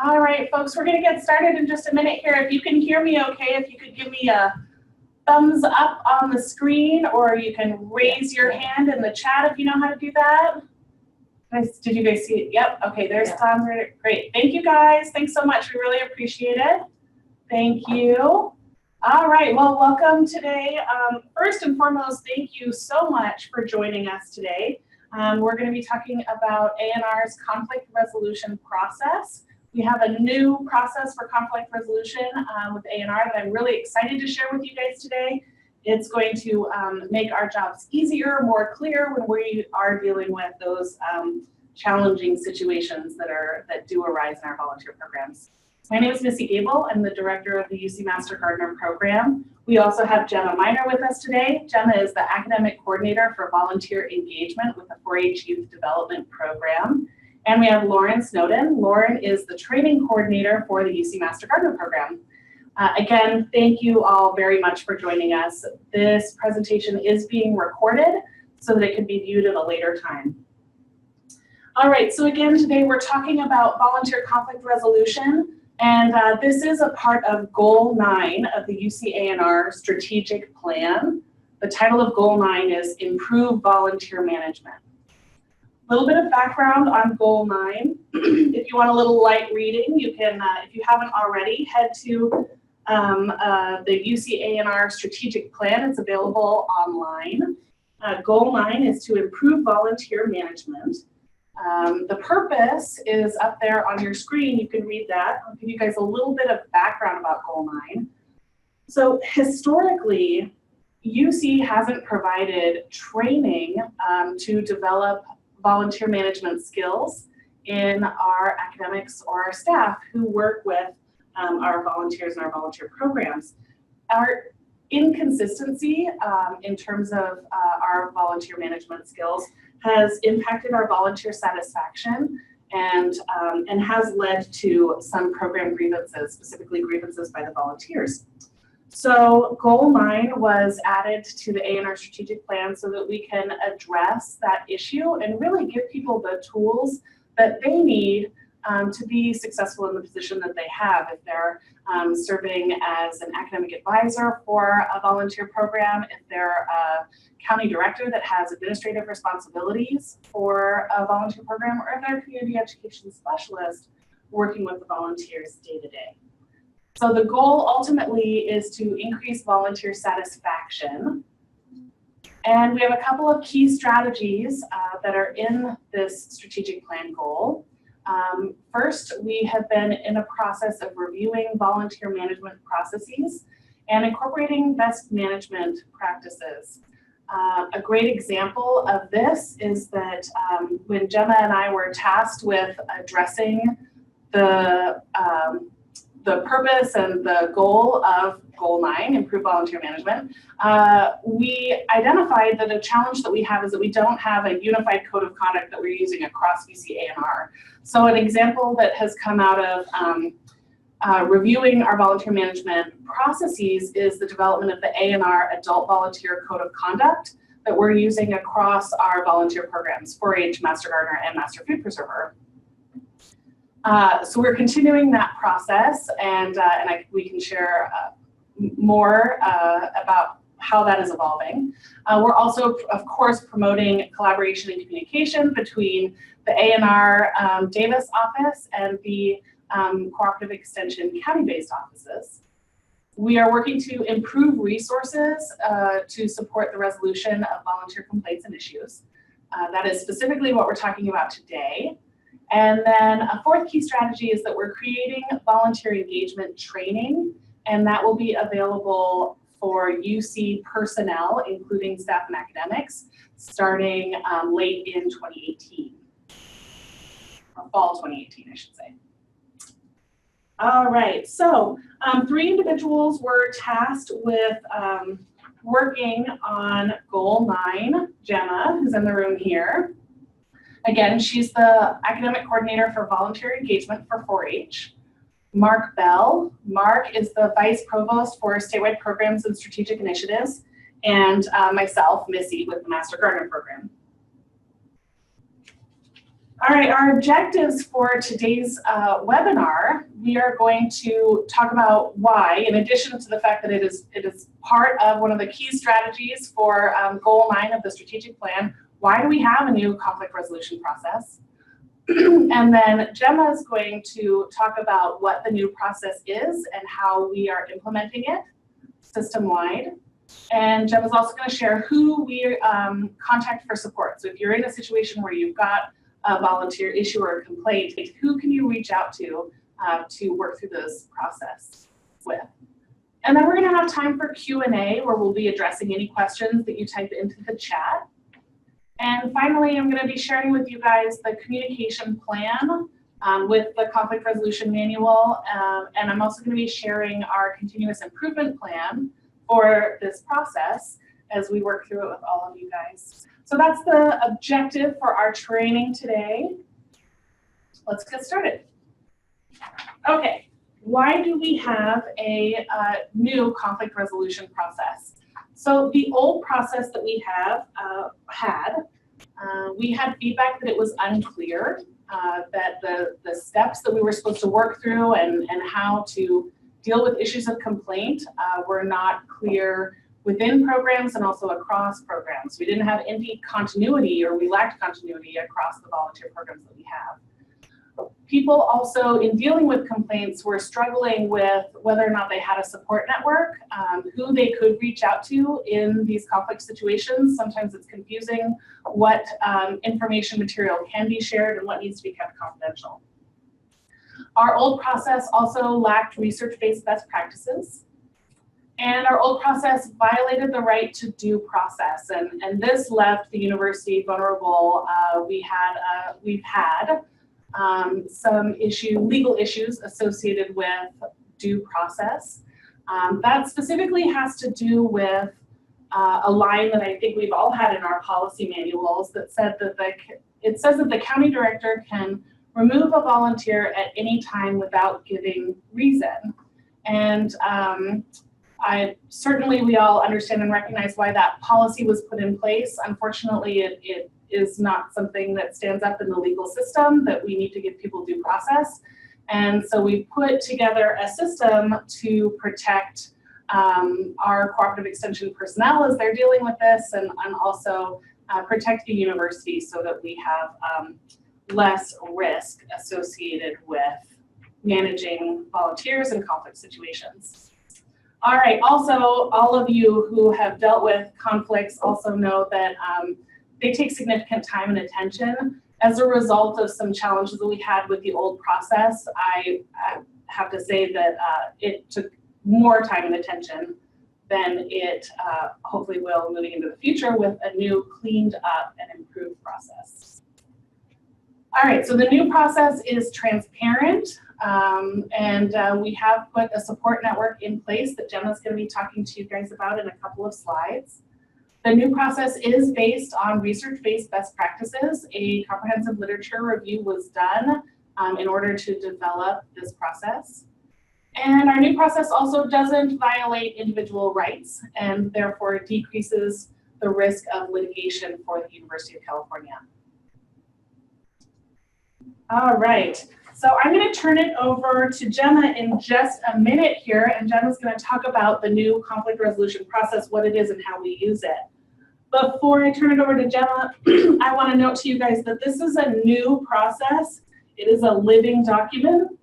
All right, folks, we're going to get started in just a minute here. If you can hear me okay, if you could give me a thumbs up on the screen, or you can raise your hand in the chat if you know how to do that. Did you guys see it? Yep, okay, there's thumbs. Great, thank you guys. Thanks so much, we really appreciate it. Thank you. All right, well, welcome today. First and foremost, thank you so much for joining us today. We're going to be talking about ANR's conflict resolution process. We have a new process for conflict resolution with ANR that I'm really excited to share with you guys today. It's going to make our jobs easier, more clear when we are dealing with those challenging situations that do arise in our volunteer programs. My name is Missy Gable. I'm the director of the UC Master Gardener program. We also have Gemma with us today. Gemma is the academic coordinator for volunteer engagement with the 4-H Youth Development Program. And we have Lauren Snowden. Lauren is the training coordinator for the UC Master Gardener program. Again, thank you all very much for joining us. This presentation is being recorded so that it can be viewed at a later time. All right, so again, today we're talking about volunteer conflict resolution, and this is a part of Goal 9 of the UC ANR Strategic Plan. The title of Goal 9 is Improve Volunteer Management. A little bit of background on Goal 9. If you want a little light reading, you can, if you haven't already, head to the UC ANR Strategic Plan. It's available online. Goal 9 is to improve volunteer management. The purpose is up there on your screen. You can read that. I'll give you guys a little bit of background about Goal 9. So historically, UC hasn't provided training to develop volunteer management skills in our academics or our staff who work with our volunteers and our volunteer programs. Our inconsistency in terms of our volunteer management skills has impacted our volunteer satisfaction and has led to some program grievances, specifically grievances by the volunteers. So Goal 9 was added to the ANR Strategic Plan so that we can address that issue and really give people the tools that they need to be successful in the position that they have. If they're serving as an academic advisor for a volunteer program, if they're a county director that has administrative responsibilities for a volunteer program, or if they're a community education specialist working with the volunteers day to day. So the goal ultimately is to increase volunteer satisfaction. And we have a couple of key strategies that are in this strategic plan goal. First, we have been in a process of reviewing volunteer management processes and incorporating best management practices. A great example of this is that when Gemma and I were tasked with addressing the purpose and the goal of Goal 9, improve volunteer management, we identified that a challenge that we have is that we don't have a unified code of conduct that we're using across UC ANR. So an example that has come out of reviewing our volunteer management processes is the development of the ANR Adult Volunteer Code of Conduct that we're using across our volunteer programs, 4-H, Master Gardener, and Master Food Preserver. So we're continuing that process, and we can share more about how that is evolving. We're also, of course, promoting collaboration and communication between the ANR Davis office and the Cooperative Extension county-based offices. We are working to improve resources to support the resolution of volunteer complaints and issues. That is specifically what we're talking about today. And then a fourth key strategy is that we're creating volunteer engagement training, and that will be available for UC personnel, including staff and academics, starting late in 2018, or fall 2018, I should say. All right, so 3 individuals were tasked with working on Goal 9. Gemma, who's in the room here. Again, she's the academic coordinator for volunteer engagement for 4-H. Mark Bell. Mark is the vice provost for statewide programs and strategic initiatives, and myself, Missy, with the Master Gardener program. All right, our objectives for today's webinar, we are going to talk about why, in addition to the fact that it is part of one of the key strategies for Goal 9 of the strategic plan, why do we have a new conflict resolution process? And then Gemma is going to talk about what the new process is and how we are implementing it system-wide. And Gemma is also going to share who we contact for support. So if you're in a situation where you've got a volunteer issue or a complaint, who can you reach out to work through this process with? And then we're going to have time for Q&A where we'll be addressing any questions that you type into the chat. And finally, I'm going to be sharing with you guys the communication plan with the conflict resolution manual. And I'm also going to be sharing our continuous improvement plan for this process as we work through it with all of you guys. So that's the objective for our training today. Let's get started. Okay, why do we have a new conflict resolution process? So the old process that we have we had feedback that it was unclear, that the steps that we were supposed to work through and how to deal with issues of complaint were not clear within programs and also across programs. We didn't have any continuity, or we lacked continuity across the volunteer programs that we have. People also, in dealing with complaints, were struggling with whether or not they had a support network, who they could reach out to in these conflict situations. Sometimes it's confusing what information material can be shared and what needs to be kept confidential. Our old process also lacked research-based best practices. And our old process violated the right to due process, and this left the university vulnerable. We've had some legal issues associated with due process. That specifically has to do with a line that I think we've all had in our policy manuals that said that it says that the county director can remove a volunteer at any time without giving reason. And certainly we all understand and recognize why that policy was put in place. Unfortunately, it is not something that stands up in the legal system, that we need to give people due process. And so we put together a system to protect our cooperative extension personnel as they're dealing with this, and also protect the university so that we have less risk associated with managing volunteers in conflict situations. All right, also, all of you who have dealt with conflicts also know that they take significant time and attention. As a result of some challenges that we had with the old process, I have to say that it took more time and attention than it hopefully will moving into the future with a new cleaned up and improved process. All right, so the new process is transparent. And we have put a support network in place that Gemma's going to be talking to you guys about in a couple of slides. The new process is based on research-based best practices. A comprehensive literature review was done in order to develop this process. And our new process also doesn't violate individual rights and therefore decreases the risk of litigation for the University of California. All right. So I'm going to turn it over to Gemma in just a minute here, and Gemma's going to talk about the new conflict resolution process, what it is and how we use it. Before I turn it over to Gemma, I want to note to you guys that this is a new process. It is a living document.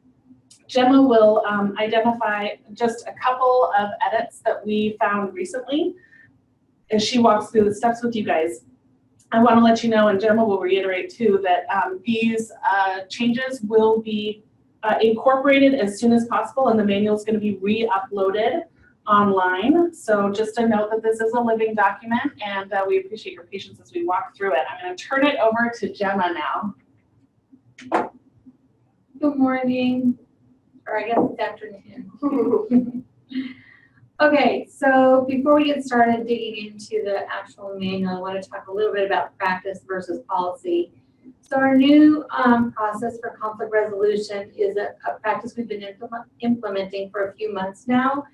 Gemma will identify just a couple of edits that we found recently as she walks through the steps with you guys. I want to let you know, and Gemma will reiterate too, that these changes will be incorporated as soon as possible, and the manual is going to be re-uploaded online. So just a note that this is a living document, and we appreciate your patience as we walk through it. I'm going to turn it over to Gemma now. Good morning, or I guess it's afternoon. Okay, so before we get started digging into the actual manual, I want to talk a little bit about practice versus policy. So our new process for conflict resolution is a practice we've been implementing for a few months now,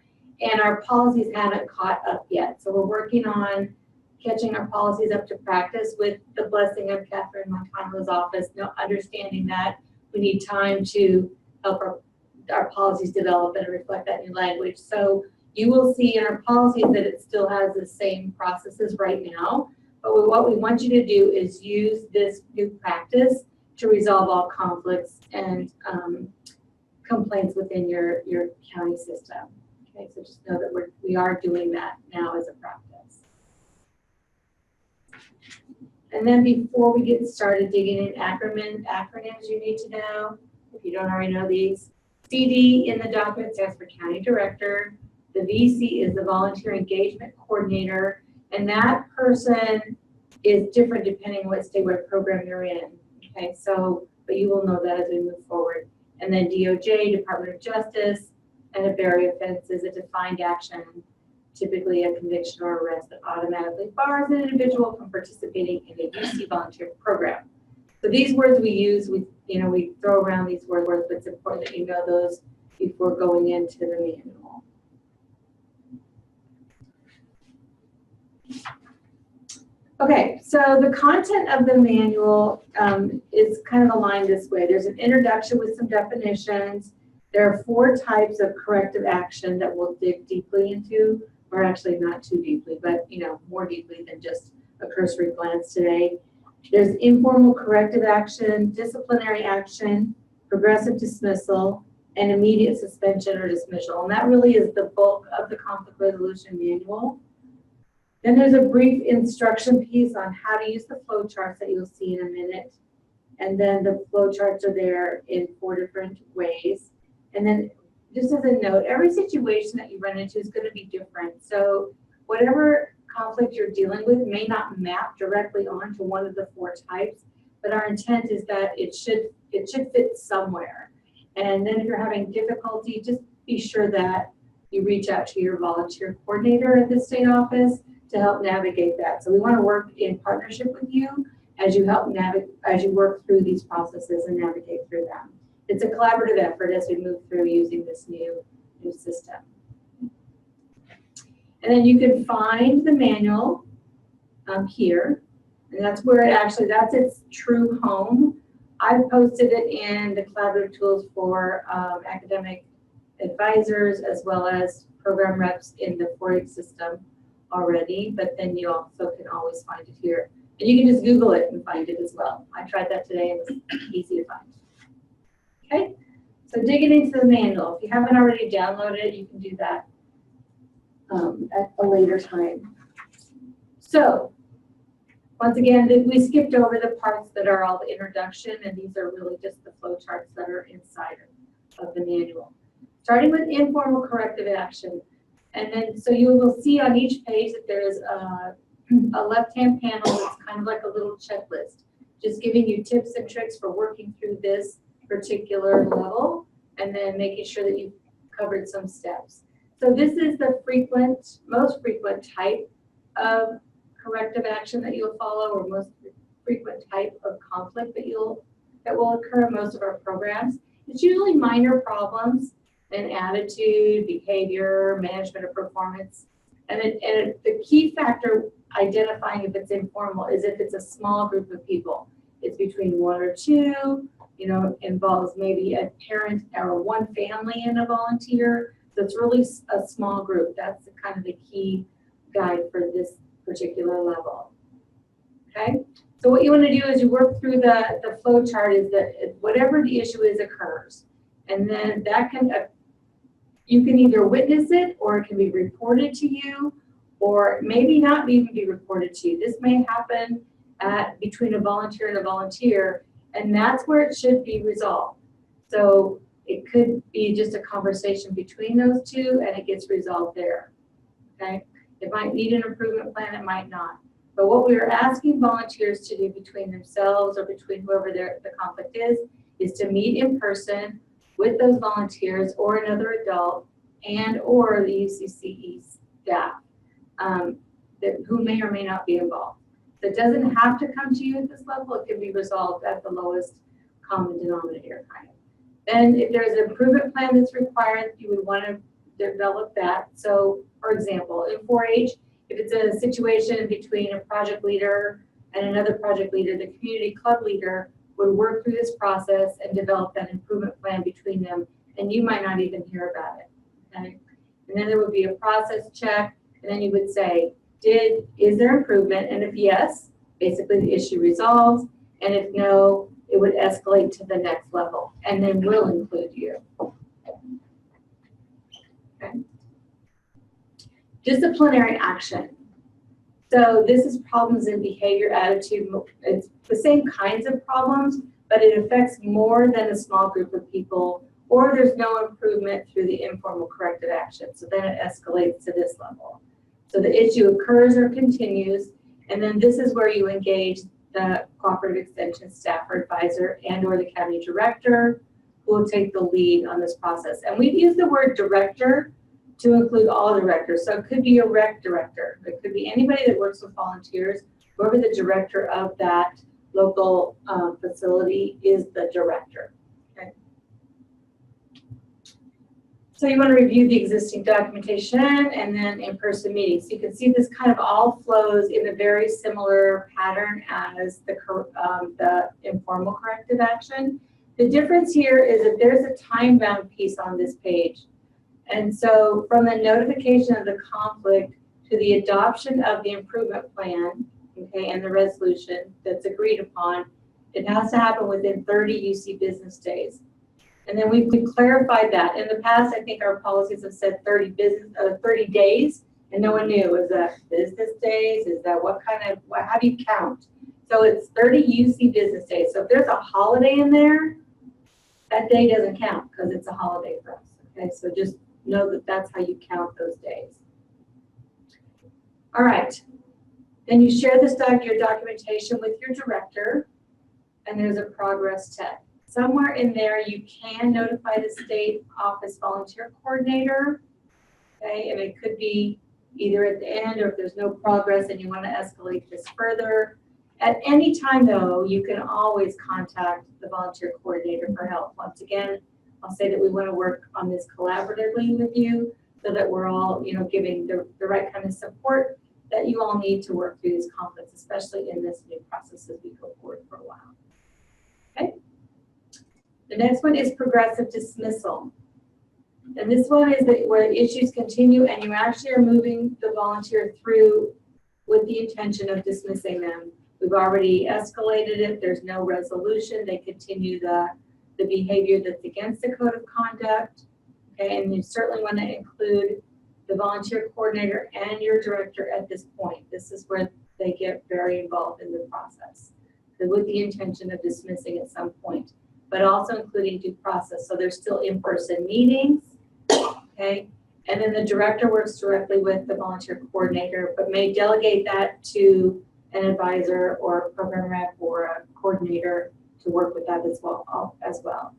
and our policies haven't caught up yet. So we're working on catching our policies up to practice with the blessing of Catherine Montano's office, understanding that we need time to help our policies develop and reflect that new language. So you will see in our policies that it still has the same processes right now, but what we want you to do is use this new practice to resolve all conflicts and complaints within your county system. Okay, so just know that we are doing that now as a practice. And then before we get started digging in acronyms you need to know, if you don't already know these. CD in the document stands for County Director. The VC is the Volunteer Engagement Coordinator, and that person is different depending on what statewide program you're in. Okay, so, but you will know that as we move forward. And then DOJ, Department of Justice, and a Berry offense is a defined action, typically a conviction or arrest that automatically bars an individual from participating in a UC volunteer program. So these words we use, we throw around these words, but it's important that you know those before going into the manual. Okay, so the content of the manual is kind of aligned this way. There's an introduction with some definitions. There are 4 types of corrective action that we'll dig deeply into, or actually not too deeply, but more deeply than just a cursory glance today. There's informal corrective action, disciplinary action, progressive dismissal, and immediate suspension or dismissal. And that really is the bulk of the conflict resolution manual. Then there's a brief instruction piece on how to use the flow charts that you'll see in a minute. And then the flow charts are there in 4 different ways. And then just as a note, every situation that you run into is going to be different. So whatever conflict you're dealing with may not map directly onto one of the 4 types, but our intent is that it should fit somewhere. And then if you're having difficulty, just be sure that you reach out to your volunteer coordinator at the state office to help navigate that. So we want to work in partnership with you as you work through these processes and navigate through them. It's a collaborative effort as we move through using this new system. And then you can find the manual here, and that's where that's its true home. I've posted it in the collaborative tools for academic advisors as well as program reps in the 4-H system already, but then you also can always find it here. And you can just Google it and find it as well. I tried that today and it was easy to find. Okay, so digging into the manual. If you haven't already downloaded it, you can do that at a later time. So, once again, we skipped over the parts that are all the introduction, and these are really just the flow charts that are inside of the manual. Starting with informal corrective action. And then, so you will see on each page that there is a left-hand panel that's kind of like a little checklist, just giving you tips and tricks for working through this particular level, and then making sure that you've covered some steps. So this is the most frequent type of corrective action that you'll follow, or most frequent type of conflict that will occur in most of our programs. It's usually minor problems in attitude, behavior, management of performance. And the key factor identifying if it's informal is if it's a small group of people. It's between 1 or 2, involves maybe a parent or one family and a volunteer. So it's really a small group. That's kind of the key guide for this particular level. Okay, so what you want to do is you work through the flow chart is that whatever the issue is occurs, and then that you can either witness it or it can be reported to you, or maybe not even be reported to you. This may happen between a volunteer and a volunteer, and that's where it should be resolved. So it could be just a conversation between those two and it gets resolved there. Okay, it might need an improvement plan, it might not. But what we are asking volunteers to do between themselves or between whoever the conflict is to meet in person with those volunteers or another adult and or the UCCE staff who may or may not be involved. So it doesn't have to come to you at this level. It can be resolved at the lowest common denominator kind of. Then if there's an improvement plan that's required, you would want to develop that. So for example, in 4-H, If it's a situation between a project leader and another project leader, the community club leader would work through this process and develop that improvement plan between them, and you might not even hear about it, okay? And then there would be a process check, and then you would say, is there improvement? And if yes, basically the issue resolves, and if no, it would escalate to the next level, and then we'll include you. Okay. Disciplinary action. So this is problems in behavior, attitude. It's the same kinds of problems, but it affects more than a small group of people, or there's no improvement through the informal corrective action. So then it escalates to this level. So the issue occurs or continues, and then this is where you engage the cooperative extension staff or advisor and or the county director who will take the lead on this process. And we've used the word director to include all directors. So it could be a rec director. It could be anybody that works with volunteers. Whoever the director of that local facility is the director. Okay. So you want to review the existing documentation and then in-person meetings. So you can see this kind of all flows in a very similar pattern as the informal corrective action. The difference here is that there's a time-bound piece on this page. And so from the notification of the conflict to the adoption of the improvement plan, okay, and the resolution that's agreed upon, it has to happen within 30 UC business days. And then we've clarified that. In the past, I think our policies have said 30 days, and no one knew. Is that business days? Is that how do you count? So it's 30 UC business days. So if there's a holiday in there, that day doesn't count because it's a holiday for us. Okay, so just know that that's how you count those days. All right. Then you share your documentation with your director, and there's a progress check. Somewhere in there, you can notify the state office volunteer coordinator, okay? And it could be either at the end or if there's no progress and you want to escalate this further. At any time, though, you can always contact the volunteer coordinator for help. Once again, I'll say that we want to work on this collaboratively with you so that we're all, giving the right kind of support that you all need to work through these conflicts, especially in this new process as we go forward for a while. Okay. The next one is progressive dismissal. And this one is where issues continue and you actually are moving the volunteer through with the intention of dismissing them. We've already escalated it. There's no resolution. They continue the behavior that's against the code of conduct. Okay, and you certainly want to include the volunteer coordinator and your director at this point. This is where they get very involved in the process with the intention of dismissing at some point, but also including due process. So there's still in-person meetings, okay? And then the director works directly with the volunteer coordinator, but may delegate that to an advisor or a program rep or a coordinator to work with that as well.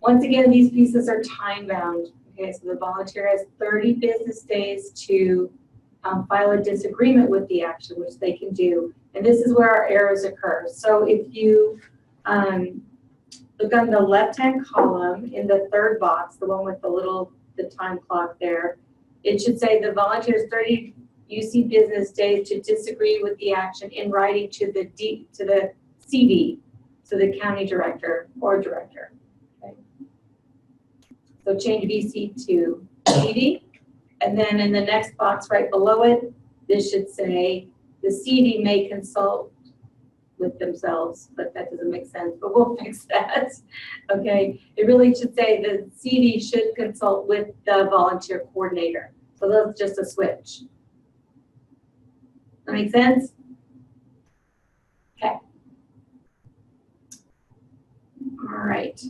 Once again, these pieces are time bound. Okay, so the volunteer has 30 business days to file a disagreement with the action, which they can do. And this is where our errors occur. So if you look on the left-hand column in the third box, the one with the time clock there, it should say the volunteer has 30 UC business days to disagree with the action in writing to the CD, so the county director or director. Okay. So change VC to CD, and then in the next box right below it, this should say the CD may consult with themselves, but that doesn't make sense, but we'll fix that. Okay, it really should say the CD should consult with the volunteer coordinator. So that's just a switch. That make sense? Okay. All right.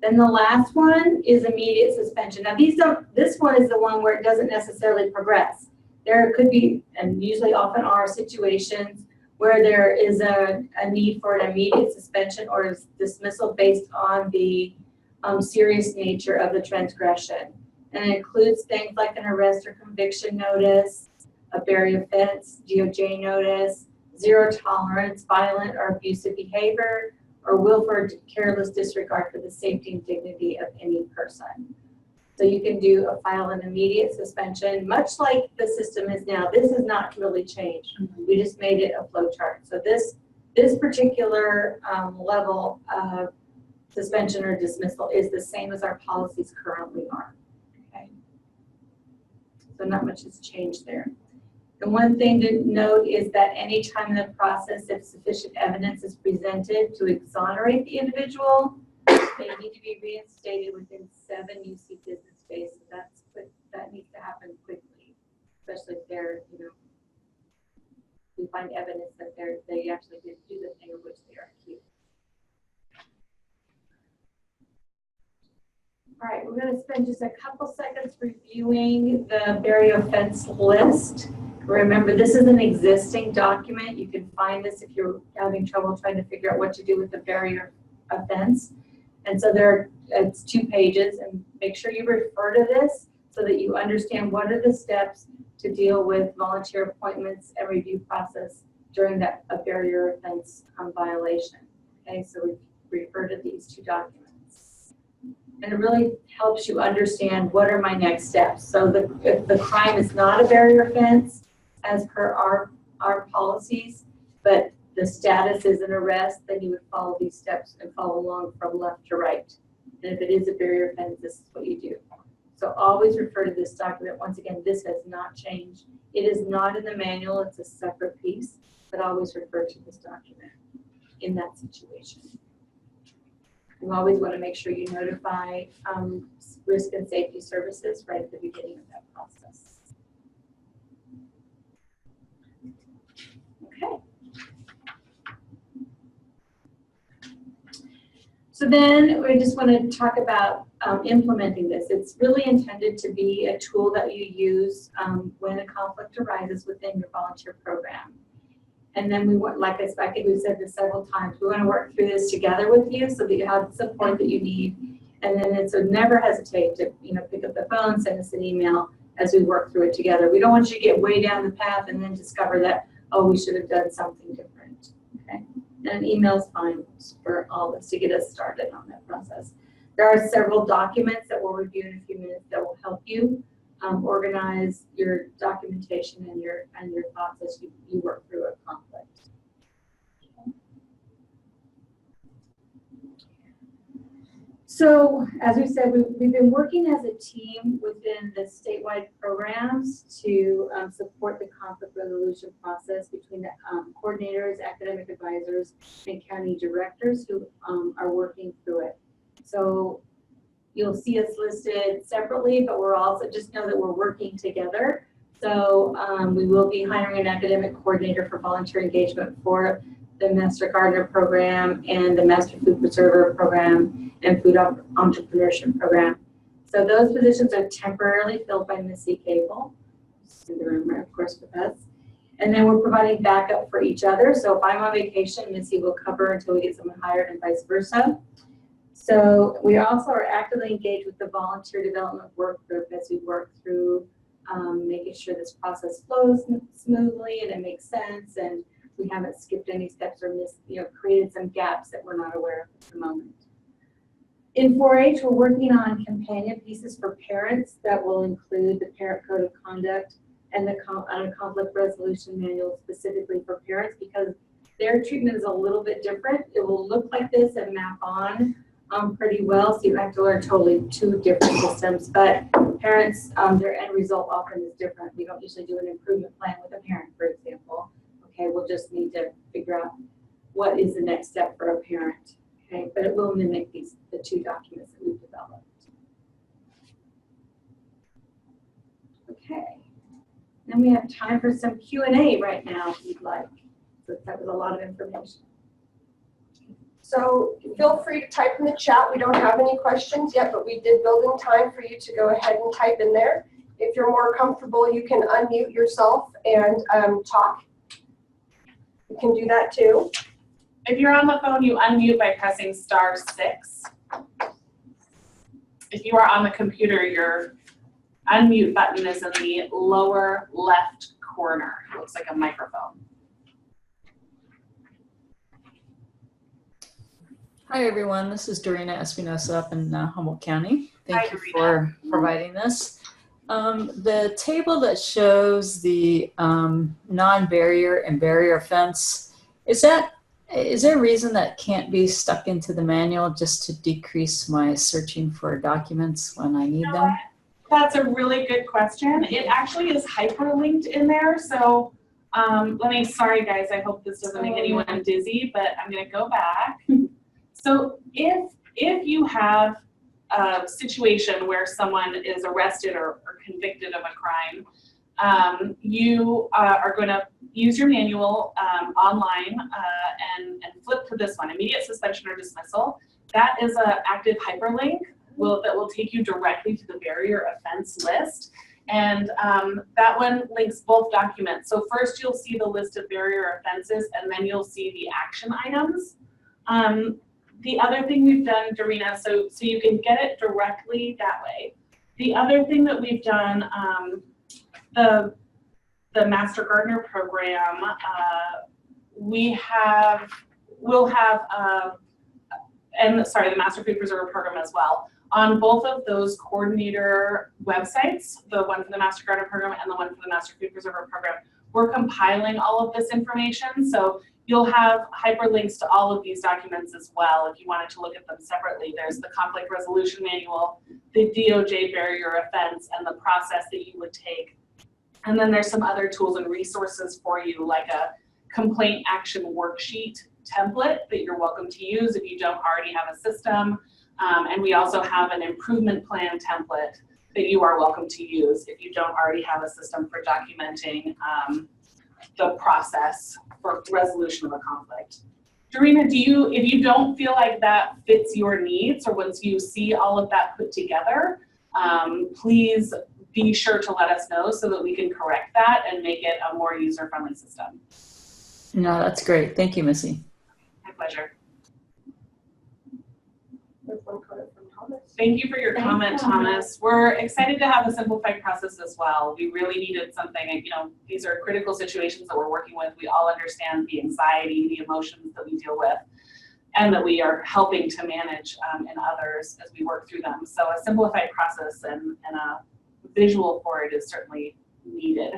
Then the last one is immediate suspension. Now this one is the one where it doesn't necessarily progress. There could be, and usually often are, situations where there is a need for an immediate suspension or dismissal based on the serious nature of the transgression. And it includes things like an arrest or conviction notice, a Berry offense, DOJ notice, zero tolerance, violent or abusive behavior, or willful or careless disregard for the safety and dignity of any person. So you can file an immediate suspension, much like the system is now. This has not really changed. We just made it a flow chart. So this particular level of suspension or dismissal is the same as our policies currently are. Okay. So not much has changed there. The one thing to note is that any time in the process, if sufficient evidence is presented to exonerate the individual, they need to be reinstated within 7 UC business days. So that's quick. That needs to happen quickly, especially if they're, we find evidence that they actually did do the thing of which they are accused. All right, we're going to spend just a couple seconds reviewing the barrier offense list. Remember, this is an existing document. You can find this if you're having trouble trying to figure out what to do with the barrier offense. And so it's 2 pages, and make sure you refer to this so that you understand what are the steps to deal with volunteer appointments and review process during that a barrier offense violation. Okay, so we refer to these 2 documents. And it really helps you understand what are my next steps. So if the crime is not a barrier offense as per our policies, but the status is an arrest, then you would follow these steps and follow along from left to right. And if it is a barrier offense, this is what you do. So always refer to this document. Once again, this has not changed. It is not in the manual, it's a separate piece, but always refer to this document in that situation. You always want to make sure you notify risk and safety services right at the beginning of that process. Okay. So then we just want to talk about implementing this. It's really intended to be a tool that you use when a conflict arises within your volunteer program. And then we want, like I think we've said this several times, we want to work through this together with you so that you have the support that you need. And then so never hesitate to pick up the phone, send us an email as we work through it together. We don't want you to get way down the path and then discover that, oh, we should have done something different. Okay, and an email's fine for all of us to get us started on that process. There are several documents that we'll review in a few minutes that will help you organize your documentation and your thoughts as you work through a conflict. Okay. So, as we said, we've been working as a team within the statewide programs to support the conflict resolution process between the coordinators, academic advisors, and county directors who are working through it. So you'll see us listed separately, but we're also, just know that we're working together. So we will be hiring an academic coordinator for volunteer engagement for the Master Gardener program and the Master Food Preserver program and Food Entrepreneurship program. So those positions are temporarily filled by Missy, Gable, who's in the room, of course, with us. And then we're providing backup for each other. So if I'm on vacation, Missy will cover until we get someone hired and vice versa. So we also are actively engaged with the volunteer development work group as we work through making sure this process flows smoothly and it makes sense, and we haven't skipped any steps or created some gaps that we're not aware of at the moment. In 4-H, we're working on companion pieces for parents that will include the Parent Code of Conduct and the conflict resolution manual specifically for parents, because their treatment is a little bit different. It will look like this and map on pretty well, so you have to learn totally 2 different systems, but parents, their end result often is different. We don't usually do an improvement plan with a parent, for example. Okay, we'll just need to figure out what is the next step for a parent. Okay, but it will mimic the 2 documents that we've developed. Okay, then we have time for some Q&A right now, if you'd like. So that was a lot of information. So feel free to type in the chat. We don't have any questions yet, but we did build in time for you to go ahead and type in there. If you're more comfortable, you can unmute yourself and talk. You can do that too. If you're on the phone, you unmute by pressing *6. If you are on the computer, your unmute button is in the lower left corner. It looks like a microphone. Hi, everyone. This is Dorina Espinosa up in Humboldt County. Thank Hi, you Dorina. for providing this. The table that shows the non-barrier and barrier fence, is there a reason that can't be stuck into the manual just to decrease my searching for documents when I need them? That's a really good question. It actually is hyperlinked in there. So sorry guys, I hope this doesn't make anyone dizzy, but I'm gonna go back. So if you have a situation where someone is arrested or convicted of a crime, you are gonna use your manual online and flip to this one, immediate suspension or dismissal. That is an active hyperlink that will take you directly to the barrier offense list. And that one links both documents. So first you'll see the list of barrier offenses, and then you'll see the action items. The other thing we've done, Dorina, so you can get it directly that way. The other thing that we've done, the Master Gardener program, the Master Food Preserver program as well. On both of those coordinator websites, the one for the Master Gardener program and the one for the Master Food Preserver program, we're compiling all of this information. So you'll have hyperlinks to all of these documents as well if you wanted to look at them separately. There's the conflict resolution manual, the DOJ barrier offense, and the process that you would take. And then there's some other tools and resources for you, like a complaint action worksheet template that you're welcome to use if you don't already have a system. And we also have an improvement plan template that you are welcome to use if you don't already have a system for documenting the process for resolution of a conflict. Dorina, if you don't feel like that fits your needs, or once you see all of that put together, please be sure to let us know so that we can correct that and make it a more user-friendly system. No, that's great. Thank you, Missy. My pleasure. There's one comment from Thomas. Thank you for your comment, Thomas. We're excited to have a simplified process as well. We really needed something, these are critical situations that we're working with. We all understand the anxiety, the emotions that we deal with, and that we are helping to manage in others as we work through them. So a simplified process and a visual for it is certainly needed.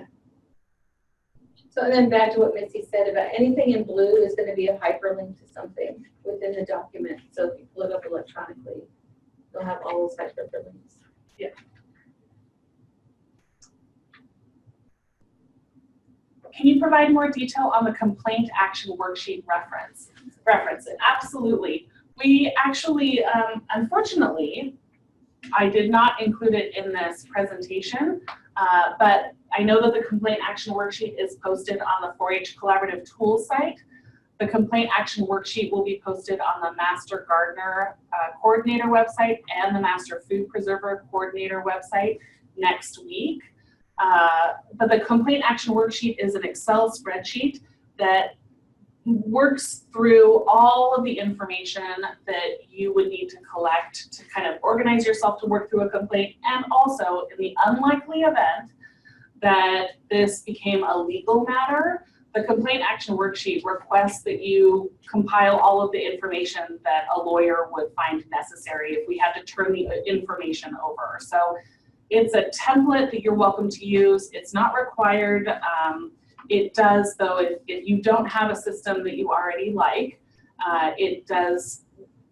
So then back to what Missy said about anything in blue is going to be a hyperlink to something within the document. So if you pull it up electronically, you'll have all those hyperlinks. Yeah. Can you provide more detail on the complaint action worksheet reference? Absolutely. We actually, unfortunately, I did not include it in this presentation, but I know that the complaint action worksheet is posted on the 4-H Collaborative Tools site. The complaint action worksheet will be posted on the Master Gardener Coordinator website and the Master Food Preserver Coordinator website next week. But the complaint action worksheet is an Excel spreadsheet that works through all of the information that you would need to collect to kind of organize yourself to work through a complaint, and also in the unlikely event that this became a legal matter, the complaint action worksheet requests that you compile all of the information that a lawyer would find necessary if we had to turn the information over. So it's a template that you're welcome to use. It's not required. It does, though, if you don't have a system that you already like, it does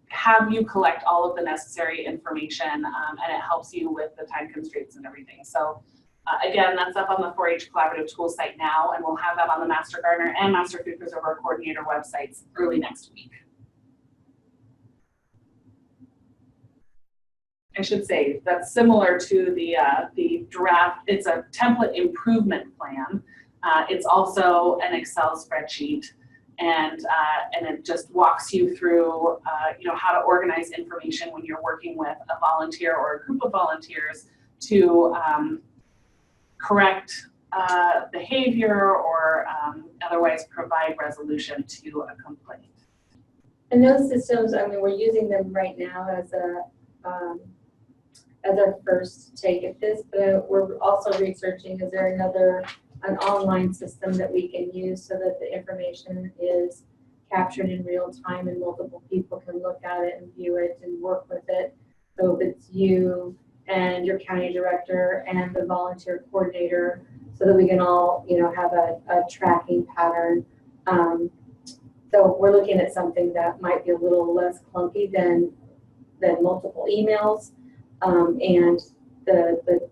have you collect all of the necessary information, and it helps you with the time constraints and everything. So again, that's up on the 4-H Collaborative Tools site now, and we'll have that on the Master Gardener and Master Food Preserver Coordinator websites early next week. I should say that's similar to the draft. It's a template improvement plan. It's also an Excel spreadsheet, and it just walks you through how to organize information when you're working with a volunteer or a group of volunteers to correct behavior or otherwise provide resolution to a complaint. And those systems, I mean, we're using them right now as our first take at this, but we're also researching, is there an online system that we can use so that the information is captured in real time and multiple people can look at it and view it and work with it. So if it's you and your county director and the volunteer coordinator, so that we can all, have a tracking pattern. So we're looking at something that might be a little less clunky than multiple emails and the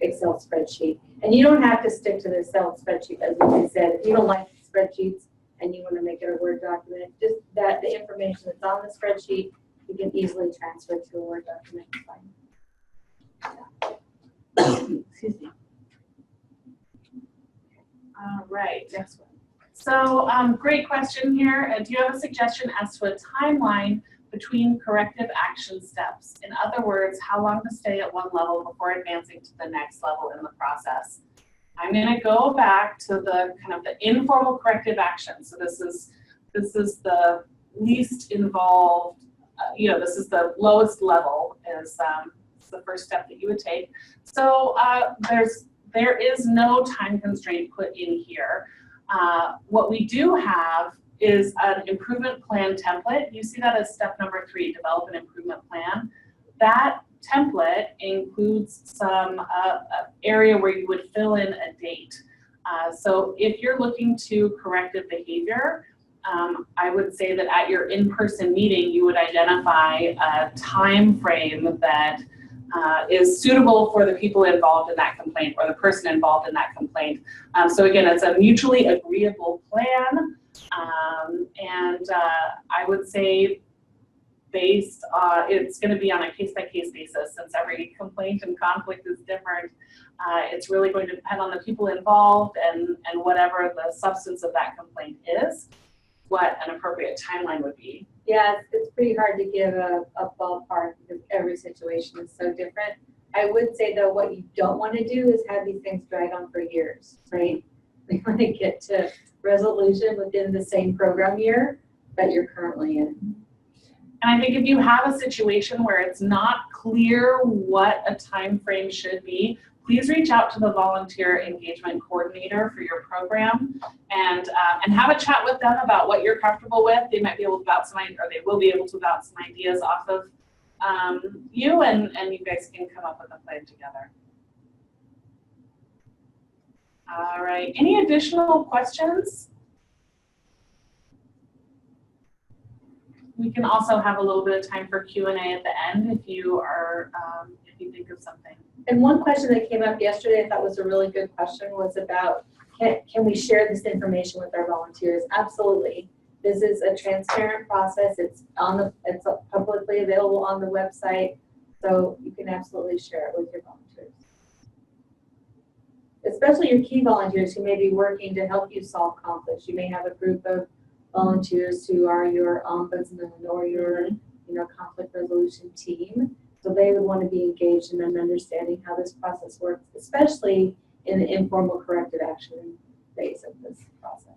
Excel spreadsheet. And you don't have to stick to the Excel spreadsheet, as I said. If you don't like spreadsheets and you want to make it a Word document, just that the information that's on the spreadsheet, you can easily transfer to a Word document. Excuse me. All right, next one. So great question here. Do you have a suggestion as to a timeline between corrective action steps? In other words, how long to stay at one level before advancing to the next level in the process? I'm going to go back to the kind of the informal corrective action. So this is the least involved, this is the lowest level is the first step that you would take. So there is no time constraint put in here. What we do have is an improvement plan template. You see that as step number 3, develop an improvement plan. That template includes some area where you would fill in a date. So if you're looking to corrective behavior, I would say that at your in-person meeting, you would identify a time frame that is suitable for the people involved in that complaint or the person involved in that complaint. So again, it's a mutually agreeable plan. I would say it's going to be on a case-by-case basis, since every complaint and conflict is different. It's really going to depend on the people involved and whatever the substance of that complaint is, what an appropriate timeline would be. Yeah, it's pretty hard to give a ballpark because every situation is so different. I would say though, what you don't want to do is have these things drag on for years, right? We want to get to resolution within the same program year that you're currently in. And I think if you have a situation where it's not clear what a time frame should be, please reach out to the volunteer engagement coordinator for your program and have a chat with them about what you're comfortable with. They might be able to bounce they will be able to bounce some ideas off of you, and you guys can come up with a plan together. All right, any additional questions? We can also have a little bit of time for Q&A at the end if you are, if you think of something. And one question that came up yesterday, I thought was a really good question, was about can we share this information with our volunteers? Absolutely. This is a transparent process. It's publicly available on the website, so you can absolutely share it with your volunteers. Especially your key volunteers who may be working to help you solve conflicts. You may have a group of volunteers who are your ombudsman or your conflict resolution team. So they would want to be engaged in understanding how this process works, especially in the informal corrective action phase of this process.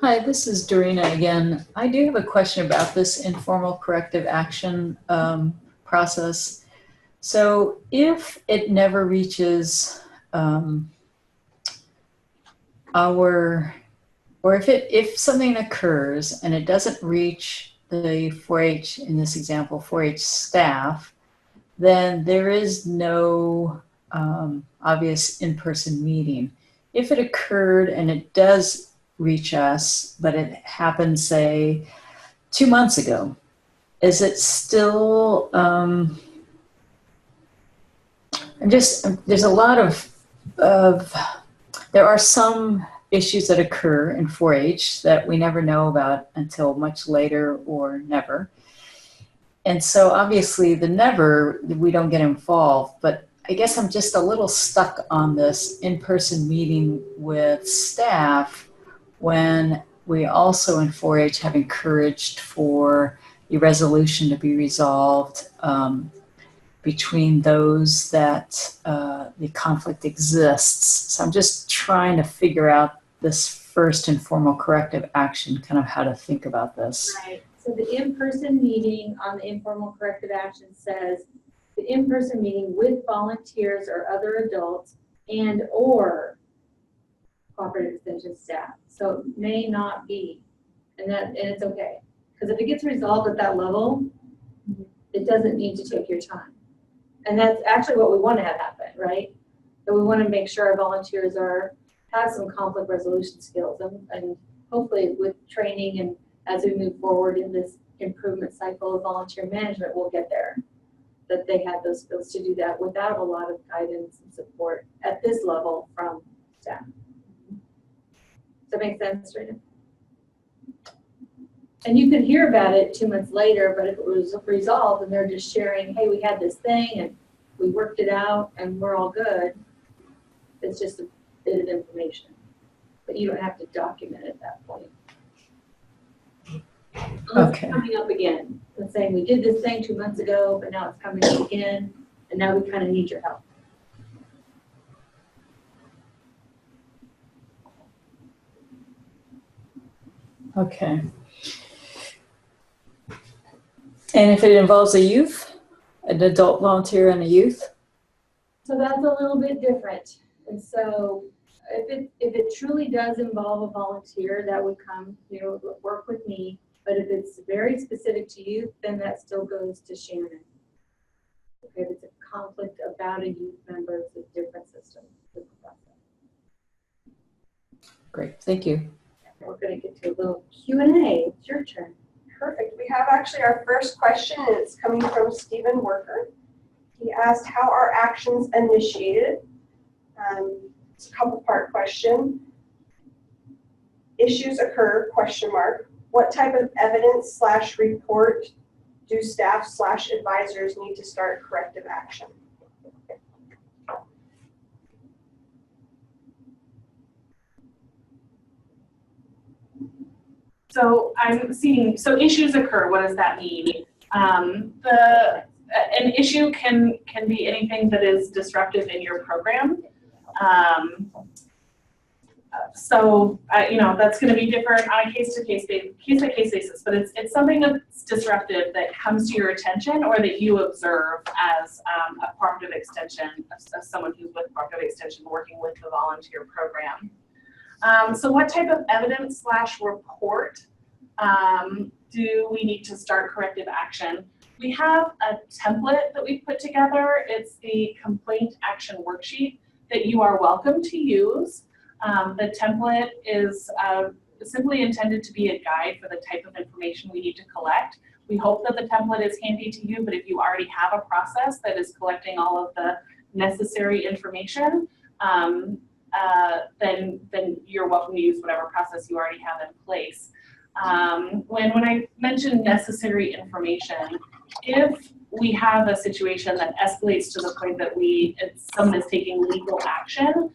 Hi, this is Dorina again. I do have a question about this informal corrective action process. So if it never reaches if something occurs and it doesn't reach the 4-H, in this example, 4-H staff, then there is no obvious in-person meeting. If it occurred and it does reach us, but it happened, say, 2 months ago, is it still, there's a lot there are some issues that occur in 4-H that we never know about until much later or never. And so obviously we don't get involved, but I guess I'm just a little stuck on this in-person meeting with staff when we also in 4-H have encouraged for a resolution to be resolved between those that the conflict exists. So I'm just trying to figure out this first informal corrective action, kind of how to think about this. Right. So the in-person meeting on the informal corrective action says the in-person meeting with volunteers or other adults and or cooperative extension staff. So it may not be, and it's okay. Because if it gets resolved at that level, it doesn't need to take your time. And that's actually what we want to have happen, right? But we want to make sure our volunteers have some conflict resolution skills, and hopefully with training and as we move forward in this improvement cycle of volunteer management, we'll get there. That they have those skills to do that without a lot of guidance and support at this level from staff. Does that make sense, Rita? And you can hear about it 2 months later, but if it was resolved and they're just sharing, hey, we had this thing and we worked it out and we're all good, it's just a bit of information. But you don't have to document it at that point. Okay. It's coming up again. It's saying we did this thing 2 months ago, but now it's coming up again, and now we kind of need your help. Okay. And if it involves a youth, an adult volunteer and a youth? So that's a little bit different. And so if it truly does involve a volunteer, that would come, work with me. But if it's very specific to youth, then that still goes to Shannon. Okay, if it's a conflict about a youth member, it's a different system. Great, thank you. We're going to get to a little Q&A. It's your turn. Perfect. We have actually our first question, and it's coming from Stephen Worker. He asked, how are actions initiated? It's a couple-part question. Issues occur, question mark. What type of evidence / report do staff / advisors need to start corrective action? So I'm seeing, so issues occur, what does that mean? An issue can be anything that is disruptive in your program. That's going to be different on a case-by-case basis, but it's something that's disruptive that comes to your attention or that you observe as a cooperative extension, as someone who's with cooperative extension working with the volunteer program. So what type of evidence / report do we need to start corrective action? We have a template that we put together. It's the complaint action worksheet that you are welcome to use. The template is simply intended to be a guide for the type of information we need to collect. We hope that the template is handy to you, but if you already have a process that is collecting all of the necessary information, then you're welcome to use whatever process you already have in place. When I mention necessary information, if we have a situation that escalates to the point that someone is taking legal action,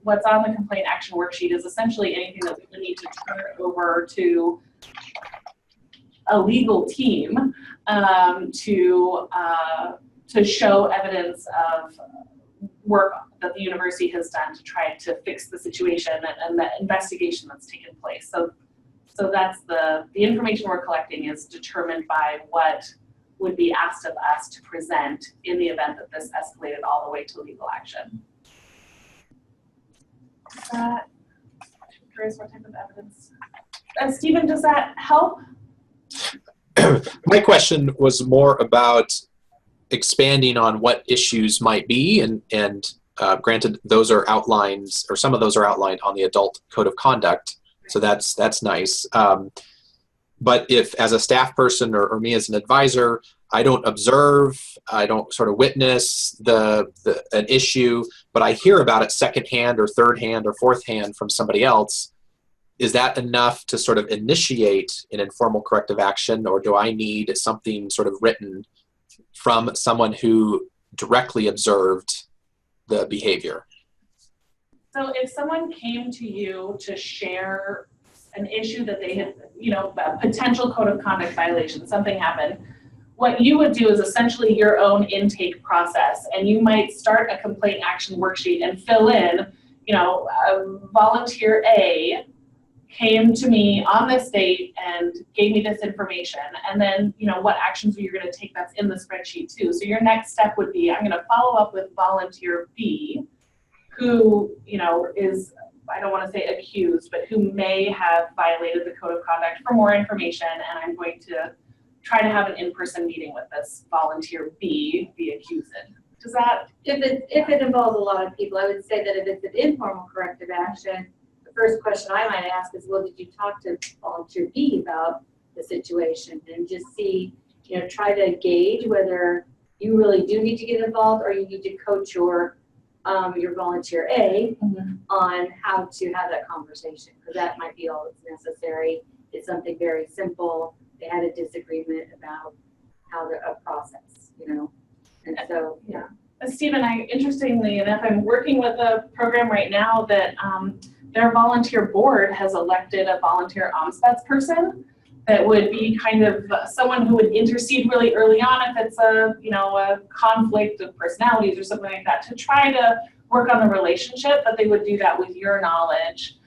what's on the complaint action worksheet is essentially anything that we would need to turn over to a legal team to show evidence of work that the university has done to try to fix the situation and the investigation that's taken place. So that's the information we're collecting is determined by what would be asked of us to present in the event that this escalated all the way to legal action. Curious what type of evidence. Stephen, does that help? My question was more about expanding on what issues might be, and granted, those are outlined, or some of those are outlined on the adult code of conduct, so that's nice. But if, as a staff person or me as an advisor, I don't observe, I don't sort of witness an issue, but I hear about it secondhand or third hand or fourth hand from somebody else, is that enough to sort of initiate an informal corrective action, or do I need something sort of written from someone who directly observed the behavior? So if someone came to you to share an issue that they had, a potential code of conduct violation, something happened, what you would do is essentially your own intake process, and you might start a complaint action worksheet and fill in, volunteer A came to me on this date and gave me this information, and then, what actions are you going to take that's in the spreadsheet too. So your next step would be, I'm going to follow up with volunteer B, who, is I don't want to say accused, but who may have violated the code of conduct for more information, and I'm going to try to have an in-person meeting with this volunteer B, the accused. Does that? If it involves a lot of people, I would say that if it's an informal corrective action, the first question I might ask is, well, did you talk to volunteer B about the situation? And just see, try to gauge whether you really do need to get involved or you need to coach your volunteer A on how to have that conversation, because that might be all that's necessary. It's something very simple. They had a disagreement about how a process, and so. Yeah. Stephen, interestingly enough, I'm working with a program right now that their volunteer board has elected a volunteer ombudsman person that would be kind of someone who would intercede really early on if it's a conflict of personalities or something like that, to try to work on the relationship, but they would do that with your knowledge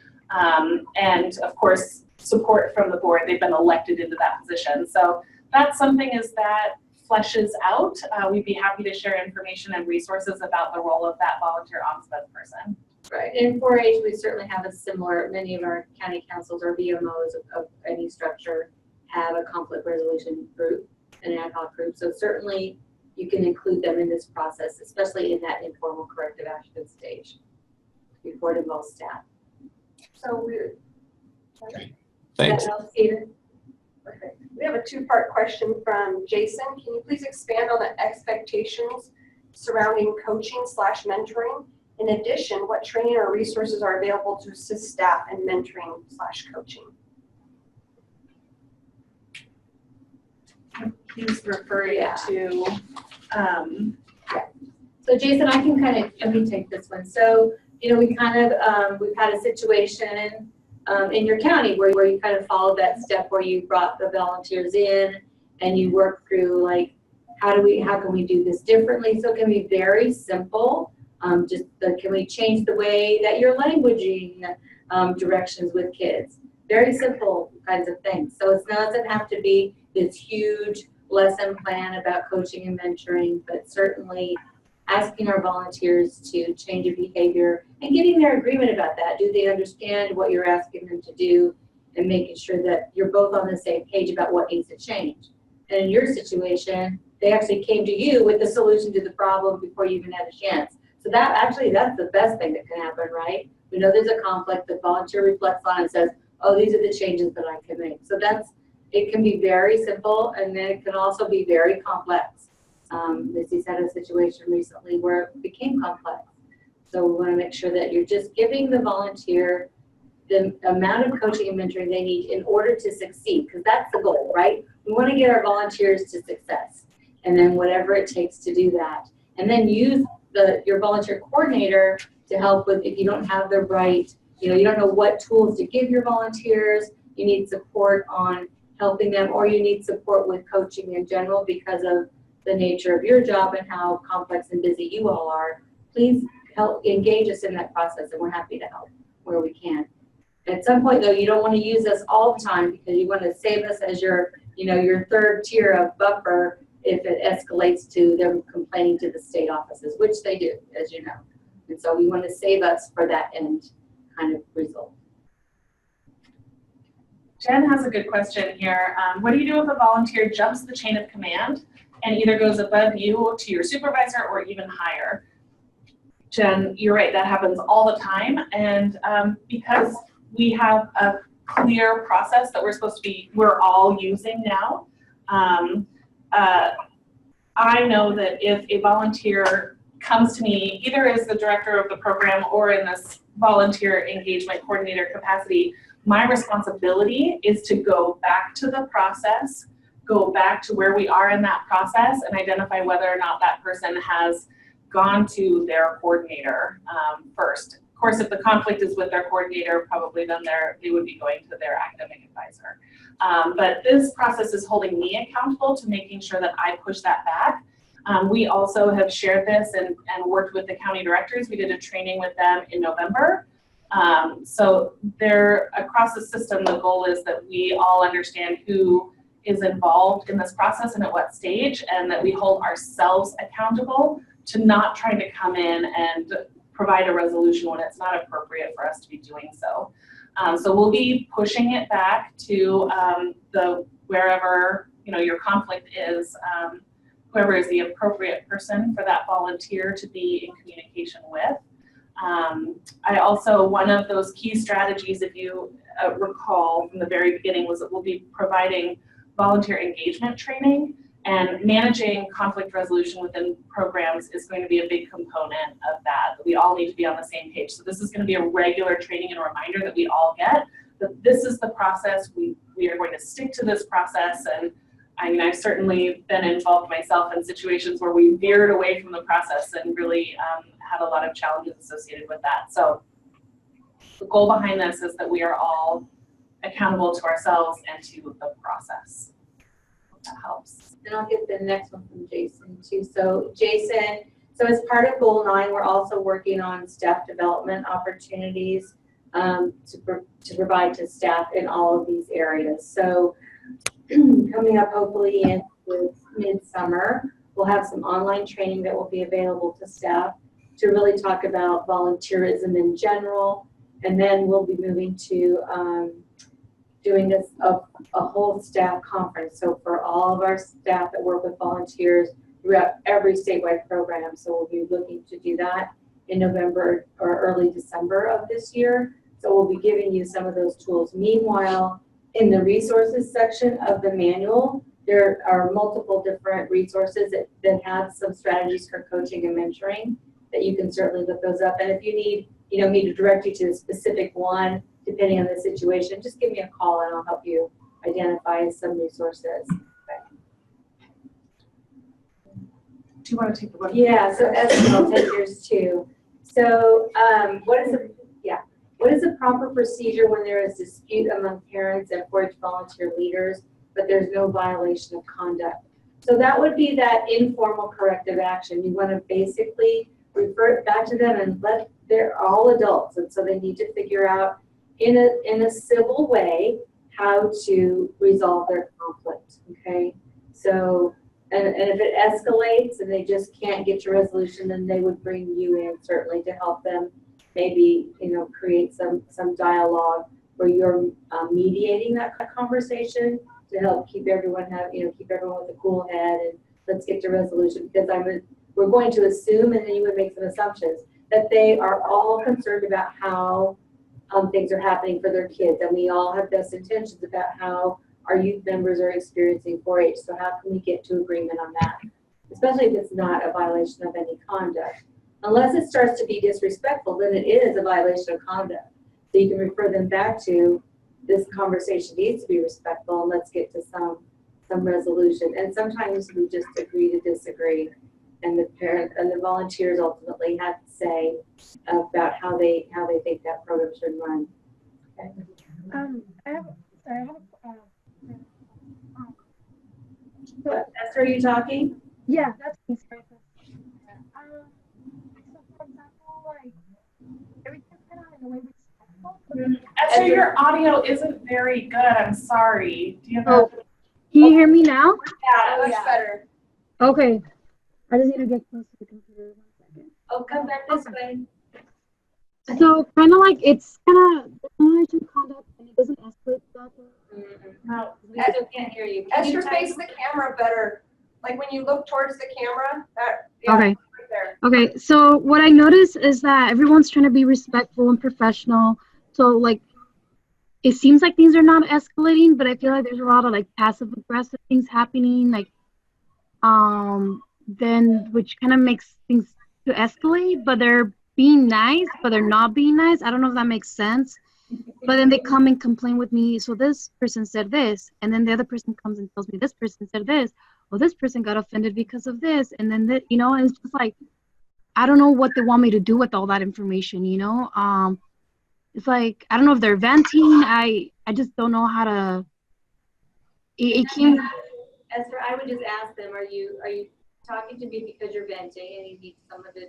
and of course support from the board. They've been elected into that position. So that's something as that fleshes out. We'd be happy to share information and resources about the role of that volunteer ombudsman person. Right, in 4-H, we certainly have a similar, many of our county councils or VMOs of any structure have a conflict resolution group, an ad hoc group. So certainly you can include them in this process, especially in that informal corrective action stage before it involves staff. So we're. Thanks. Is that else, Stephen? Okay. We have a two-part question from Jason. Can you please expand on the expectations surrounding coaching/mentoring? In addition, what training or resources are available to assist staff in mentoring/coaching? He's referring to, So Jason, I can let me take this one. So, we kind of, we've had a situation in your county where you kind of followed that step where you brought the volunteers in and you work through like, how can we do this differently? So it can be very simple. Can we change the way that you're languaging directions with kids? Very simple kinds of things. So it doesn't have to be this huge lesson plan about coaching and mentoring, but certainly asking our volunteers to change a behavior and getting their agreement about that. Do they understand what you're asking them to do, and making sure that you're both on the same page about what needs to change. And in your situation, they actually came to you with the solution to the problem before you even had a chance. So that's the best thing that can happen, right? We know there's a conflict, the volunteer reflects on it and says, oh, these are the changes that I can make. So it can be very simple, and then it can also be very complex. Missy's had a situation recently where it became complex. So we want to make sure that you're just giving the volunteer the amount of coaching and mentoring they need in order to succeed, because that's the goal, right? We want to get our volunteers to success, and then whatever it takes to do that. And then use your volunteer coordinator to help with, if you don't have the right, you don't know what tools to give your volunteers, you need support on helping them, or you need support with coaching in general because of the nature of your job and how complex and busy you all are. Please help engage us in that process, and we're happy to help where we can. At some point though, you don't want to use us all the time, because you want to save us as your third tier of buffer if it escalates to them complaining to the state offices, which they do, as you know. And so we want to save us for that end kind of result. Jen has a good question here. What do you do if a volunteer jumps the chain of command and either goes above you to your supervisor or even higher? Jen, you're right, that happens all the time. And because we have a clear process that we're all using now, I know that if a volunteer comes to me, either as the director of the program or in this volunteer engagement coordinator capacity, my responsibility is to go back to the process, go back to where we are in that process, and identify whether or not that person has gone to their coordinator first. Of course, if the conflict is with their coordinator, probably then they would be going to their academic advisor. But this process is holding me accountable to making sure that I push that back. We also have shared this and worked with the county directors. We did a training with them in November. So they're across the system, the goal is that we all understand who is involved in this process and at what stage, and that we hold ourselves accountable to not trying to come in and provide a resolution when it's not appropriate for us to be doing so. So we'll be pushing it back to wherever your conflict is, whoever is the appropriate person for that volunteer to be in communication with. I also, one of those key strategies, if you recall from the very beginning, was that we'll be providing volunteer engagement training, and managing conflict resolution within programs is going to be a big component of that. We all need to be on the same page. So this is going to be a regular training and reminder that we all get that this is the process. We are going to stick to this process. And I mean, I've certainly been involved myself in situations where we veered away from the process and really had a lot of challenges associated with that. So the goal behind this is that we are all accountable to ourselves and to the process. Hope that helps. And I'll get the next one from Jason too. So Jason, so as part of Goal 9, we're also working on staff development opportunities to provide to staff in all of these areas. So coming up hopefully in midsummer, we'll have some online training that will be available to staff to really talk about volunteerism in general. And then we'll be moving to doing this a whole staff conference. So for all of our staff that work with volunteers throughout every statewide program. So we'll be looking to do that in November or early December of this year. So we'll be giving you some of those tools. Meanwhile, in the resources section of the manual, there are multiple different resources that have some strategies for coaching and mentoring that you can certainly look those up. And if you need, me to direct you to a specific one, depending on the situation, just give me a call and I'll help you identify some resources. Do you want to take the one? Yeah, so I'll take yours too. So what is the proper procedure when there is dispute among parents and 4-H volunteer leaders, but there's no violation of conduct? So that would be that informal corrective action. You want to basically refer it back to them and they're all adults, and so they need to figure out in a civil way how to resolve their conflict. Okay, so and if it escalates and they just can't get to resolution, then they would bring you in certainly to help them maybe create some dialogue where you're mediating that conversation to help keep everyone with a cool head and let's get to resolution, because we're going to assume, and then you would make some assumptions, that they are all concerned about how things are happening for their kids, and we all have best intentions about how our youth members are experiencing 4-H. So how can we get to agreement on that, especially if it's not a violation of any conduct? Unless it starts to be disrespectful, then it is a violation of conduct. So you can refer them back to this conversation needs to be respectful, and let's get to some resolution. And sometimes we just agree to disagree, and the parent and the volunteers ultimately have to say about how they think that program should run. Okay. Esther, are you talking? Yeah, that's me. Sorry. So for example, like everything's kind of in a way respectful. Esther, your audio isn't very good. I'm sorry. Do you have Can you hear me now? that? Much better. Okay. I just need to get close to the computer. 1 second. Oh, come back this way. So kind of like it's kind of similar to conduct, and it doesn't escalate that way. No. We still can't hear you. Can you Esther, type? face the camera better. Like when you look towards the camera, yeah, Okay. right there. Okay. So what I notice is that everyone's trying to be respectful and professional. So like, it seems like things are not escalating, but I feel like there's a lot of like passive aggressive things happening, like then which kind of makes things to escalate, but they're being nice, but they're not being nice. I don't know if that makes sense. But then they come and complain with me. So this person said this, and then the other person comes and tells me this person said this. Well, this person got offended because of this, and then and it's just like I don't know what they want me to do with all that information. It's like I don't know if they're venting. I just don't know how to. It came. Esther, I would just ask them, are you talking to me because you're venting and you need someone to,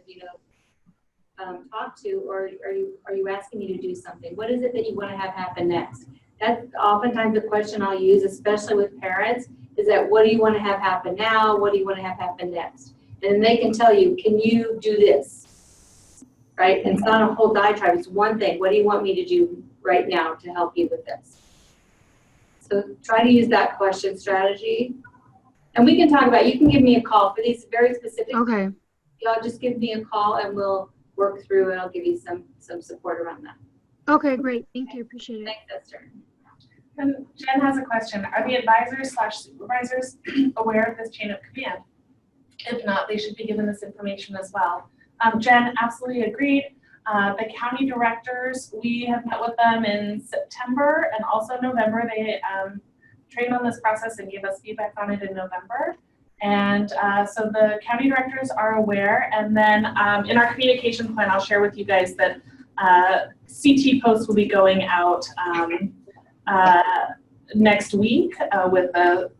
talk to, or are you asking me to do something? What is it that you want to have happen next? That's oftentimes the question I'll use, especially with parents, is that what do you want to have happen now? What do you want to have happen next? And they can tell you, can you do this? right? And it's not a whole diatribe, it's one thing. What do you want me to do right now to help you with this? So try to use that question strategy. And we can talk about, you can give me a call for these very specific. Okay. Y'all just give me a call and we'll work through and I'll give you some support around that. Okay, great. Thank you. Appreciate it. Thanks, Esther. And Jen has a question. Are the advisors/supervisors aware of this chain of command? If not, they should be given this information as well. Jen absolutely agreed. The county directors, we have met with them in September and also November. They trained on this process and gave us feedback on it in November. And so the county directors are aware. And then in our communication plan, I'll share with you guys that CT posts will be going out next week with a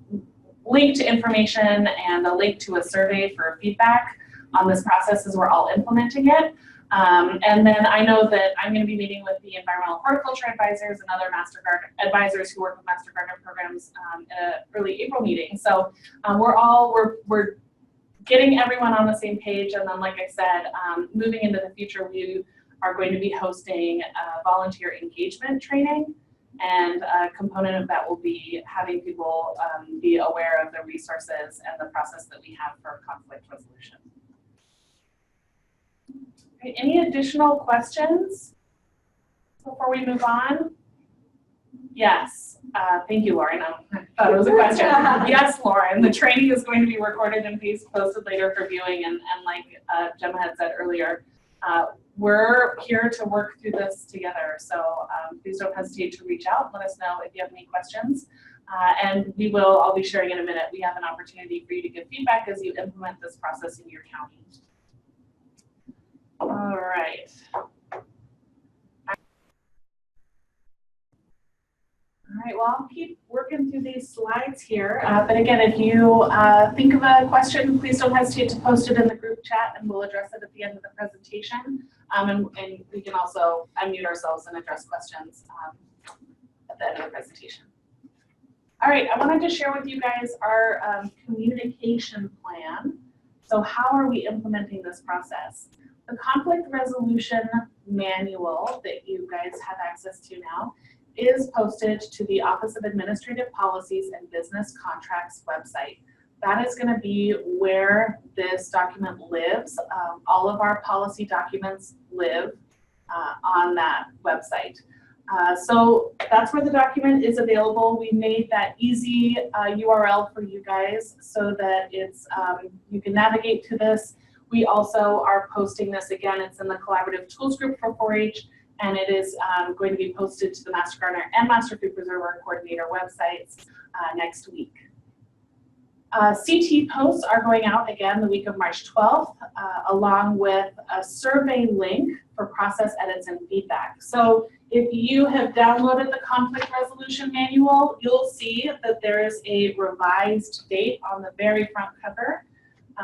link to information and a link to a survey for feedback on this process as we're all implementing it. And then I know that I'm going to be meeting with the environmental horticulture advisors and other master garden advisors who work with master gardener programs at an early April meeting. So we're getting everyone on the same page. And then, like I said, moving into the future, we are going to be hosting volunteer engagement training. And a component of that will be having people be aware of the resources and the process that we have for conflict resolution. Okay, any additional questions before we move on? Yes, thank you, Lauren. I thought it was a question. Yes, Lauren, the training is going to be recorded and posted later for viewing. And like Gemma had said earlier, we're here to work through this together. So please don't hesitate to reach out. Let us know if you have any questions. And I'll be sharing in a minute. We have an opportunity for you to give feedback as you implement this process in your county. All right. All right, well, I'll keep working through these slides here. But again, if you think of a question, please don't hesitate to post it in the group chat and we'll address it at the end of the presentation. And we can also unmute ourselves and address questions at the end of the presentation. All right, I wanted to share with you guys our communication plan. So how are we implementing this process? The conflict resolution manual that you guys have access to now is posted to the Office of Administrative Policies and Business Contracts website. That is going to be where this document lives. All of our policy documents live on that website. So that's where the document is available. We made that easy URL for you guys so that it's you can navigate to this. We also are posting this again. It's in the collaborative tools group for 4-H, and it is going to be posted to the Master Gardener and Master Food Preserver Coordinator websites next week. CT posts are going out again the week of March 12th, along with a survey link for process edits and feedback. So if you have downloaded the conflict resolution manual, you'll see that there is a revised date on the very front cover.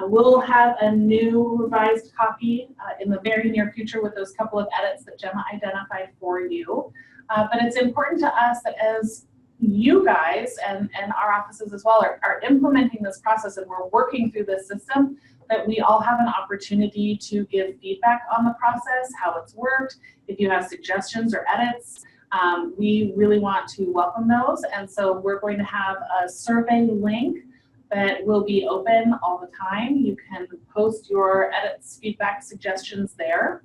We'll have a new revised copy in the very near future with those couple of edits that Gemma identified for you. But it's important to us that as you guys and our offices as well are implementing this process and we're working through this system, that we all have an opportunity to give feedback on the process, how it's worked. If you have suggestions or edits, we really want to welcome those. And so we're going to have a survey link that will be open all the time. You can post your edits, feedback, suggestions there.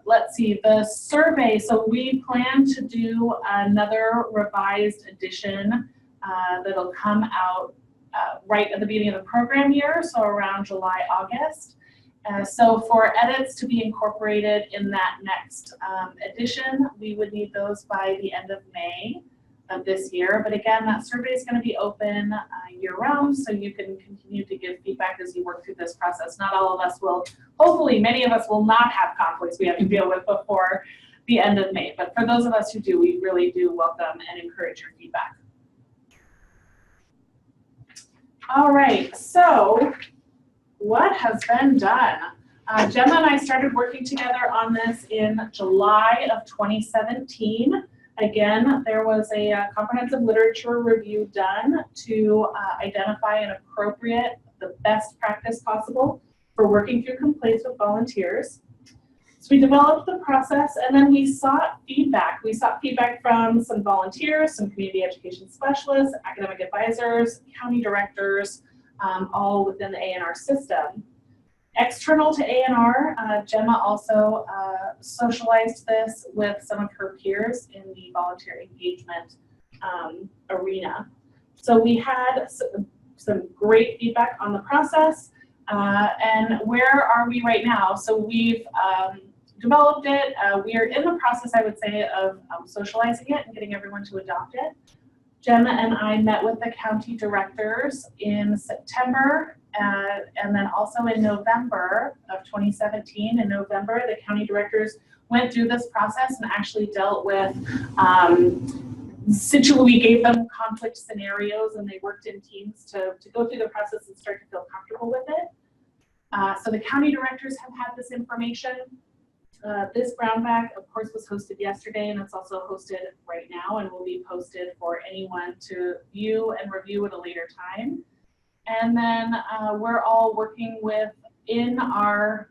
Let's see, the survey. So we plan to do another revised edition that'll come out right at the beginning of the program year, so around July, August. So for edits to be incorporated in that next edition, we would need those by the end of May of this year. But again, that survey is going to be open year-round, so you can continue to give feedback as you work through this process. Not all of us will, hopefully many of us will not have conflicts we have to deal with before the end of May. But for those of us who do, we really do welcome and encourage your feedback. All right, so what has been done? Gemma and I started working together on this in July of 2017. Again, there was a comprehensive literature review done to identify an appropriate, the best practice possible for working through complaints with volunteers. So we developed the process and then we sought feedback. We sought feedback from some volunteers, some community education specialists, academic advisors, county directors, all within the ANR system. External to ANR, Gemma also socialized this with some of her peers in the volunteer engagement arena. So we had some great feedback on the process. And where are we right now? So we've developed it. We are in the process, I would say, of socializing it and getting everyone to adopt it. Gemma and I met with the county directors in September and then also in November of 2017. In November, the county directors went through this process and actually dealt with we gave them conflict scenarios and they worked in teams to go through the process and start to feel comfortable with it. So the county directors have had this information. This ground back, of course, was hosted yesterday and it's also hosted right now and will be posted for anyone to view and review at a later time. And then we're all working in our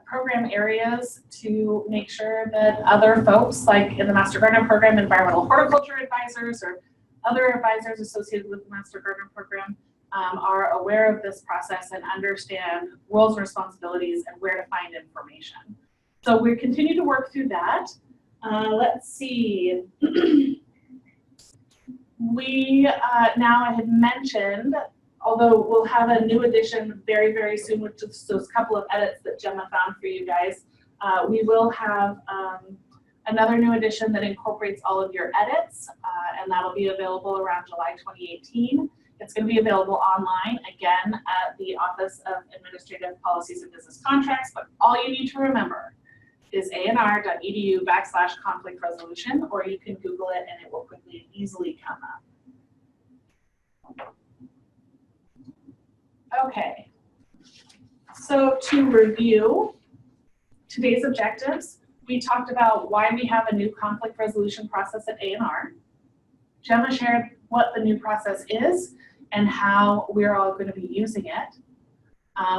program areas to make sure that other folks, like in the Master Gardener Program, environmental horticulture advisors or other advisors associated with the Master Gardener Program, are aware of this process and understand roles and responsibilities and where to find information. So we continue to work through that. Let's see. We now I had mentioned, although we'll have a new edition very, very soon with just those couple of edits that Gemma found for you guys. We will have another new edition that incorporates all of your edits, and that'll be available around July 2018. It's going to be available online, again, at the Office of Administrative Policies and Business Contracts, but all you need to remember is anr.edu/conflict resolution, or you can Google it and it will quickly and easily come up. Okay, so to review today's objectives, we talked about why we have a new conflict resolution process at ANR. Gemma shared what the new process is and how we're all going to be using it.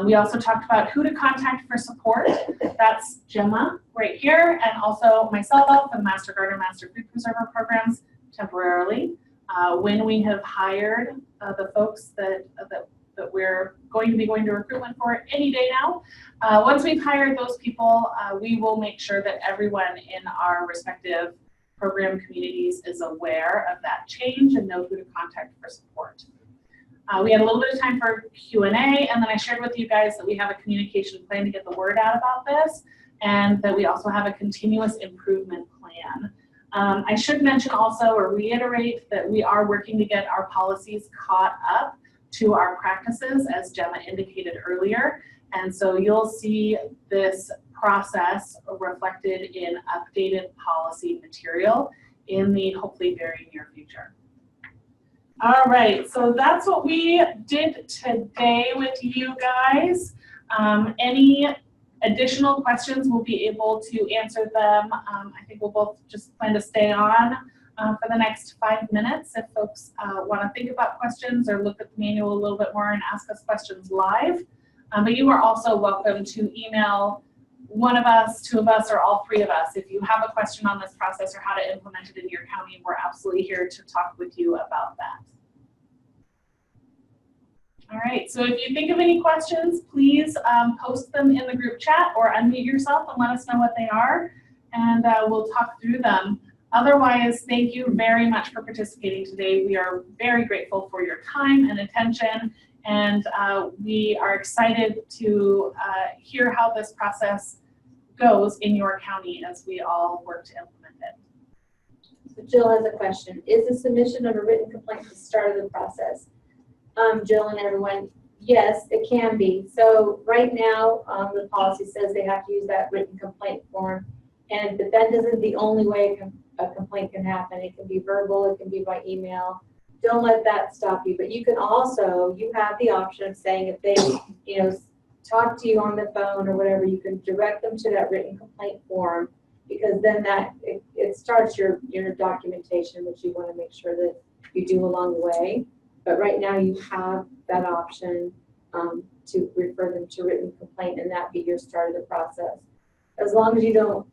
We also talked about who to contact for support. That's Gemma right here, and also myself and Master Gardener, Master Food Preserver programs temporarily. When we have hired the folks that we're going to be going to recruitment for any day now. Once we've hired those people, we will make sure that everyone in our respective program communities is aware of that change and know who to contact for support. We had a little bit of time for Q&A, and then I shared with you guys that we have a communication plan to get the word out about this, and that we also have a continuous improvement plan. I should mention also or reiterate that we are working to get our policies caught up to our practices, as Gemma indicated earlier. And so you'll see this process reflected in updated policy material in the hopefully very near future. All right, so that's what we did today with you guys. Any additional questions, we'll be able to answer them. I think we'll both just plan to stay on for the next 5 minutes if folks want to think about questions or look at the manual a little bit more and ask us questions live. But you are also welcome to email one of us, two of us, or all three of us. If you have a question on this process or how to implement it in your county, we're absolutely here to talk with you about that. All right, so if you think of any questions, please post them in the group chat or unmute yourself and let us know what they are, and we'll talk through them. Otherwise, thank you very much for participating today. We are very grateful for your time and attention, and we are excited to hear how this process goes in your county as we all work to implement it. So Jill has a question. Is the submission of a written complaint the start of the process? Jill and everyone, yes, it can be. So right now, the policy says they have to use that written complaint form, but that isn't the only way a complaint can happen. It can be verbal, it can be by email. Don't let that stop you. But you can also, you have the option of saying if they, talk to you on the phone or whatever, you can direct them to that written complaint form, because then it starts your documentation, which you want to make sure that you do along the way. But right now you have that option to refer them to written complaint, and that be your start of the process. as long as you don't,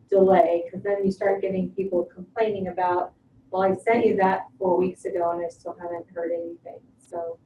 delay, because then you start getting people complaining about, well, I sent you that 4 weeks ago and I still haven't heard anything. So